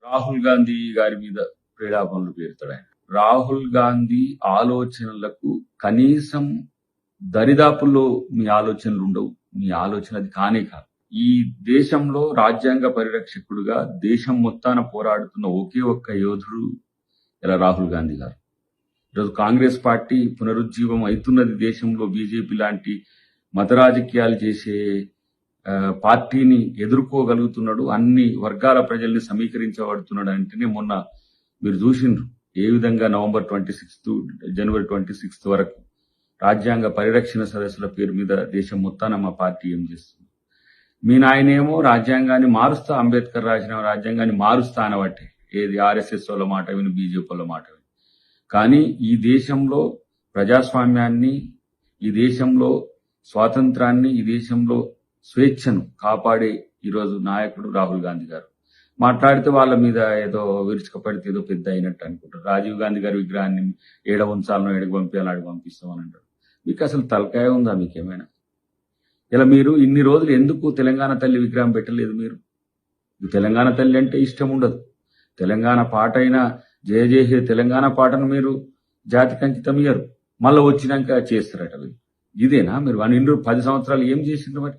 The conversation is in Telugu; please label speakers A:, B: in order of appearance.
A: రాహుల్ గాంధీ గారి మీద ప్రేలాపనలు పేరుతాడు ఆయన. రాహుల్ గాంధీ ఆలోచనలకు కనీసం దరిదాపుల్లో మీ ఆలోచనలు ఉండవు. మీ ఆలోచన అది కానే కాదు. ఈ దేశంలో రాజ్యాంగ పరిరక్షకుడుగా దేశం మొత్తాన పోరాడుతున్న ఒకే ఒక్క యోధుడు ఇలా రాహుల్ గాంధీ గారు. ఈరోజు కాంగ్రెస్ పార్టీ పునరుజ్జీవం అవుతున్నది దేశంలో. బీజేపీ లాంటి మత రాజకీయాలు చేసే పార్టీని ఎదుర్కోగలుగుతున్నాడు. అన్ని వర్గాల ప్రజల్ని సమీకరించబడుతున్నాడు అంటేనే మొన్న మీరు చూసిండ్రు ఏ విధంగా నవంబర్ 26 జనవరి 26 వరకు రాజ్యాంగ పరిరక్షణ సదస్సుల పేరు మీద దేశం మొత్తాన మా పార్టీ ఏం చేస్తుంది. మీ నాయనేమో రాజ్యాంగాన్ని మారుస్తా, అంబేద్కర్ రాసిన రాజ్యాంగాన్ని మారుస్తా అనబట్టే ఏది ఆర్ఎస్ఎస్ వాళ్ళ మాట విని, బీజేపీ వాళ్ళ మాట విని. కానీ ఈ దేశంలో ప్రజాస్వామ్యాన్ని, ఈ దేశంలో స్వాతంత్రాన్ని, ఈ దేశంలో స్వేచ్ఛను కాపాడే ఈరోజు నాయకుడు రాహుల్ గాంధీ గారు. మాట్లాడితే వాళ్ళ మీద ఏదో విరుచుకపడితే ఏదో పెద్ద అయినట్టు అనుకుంటారు. రాజీవ్ గాంధీ గారి విగ్రహాన్ని ఏడ ఉంచాలనో ఏడకి పంపించాలో ఆడికి పంపిస్తామని అంటారు. మీకు అసలు తలకాయ ఉందా మీకేమైనా? ఇలా మీరు ఇన్ని రోజులు ఎందుకు తెలంగాణ తల్లి విగ్రహం పెట్టలేదు? మీరు తెలంగాణ తల్లి అంటే ఇష్టం ఉండదు. తెలంగాణ పాట అయినా జయ జయ హే తెలంగాణ పాటను మీరు జాతికి అంకితం ఇయ్యరు. మళ్ళీ వచ్చినాక చేస్తారట. ఇదేనా మీరు 10 సంవత్సరాలు ఏం చేసిండ్రు? మరి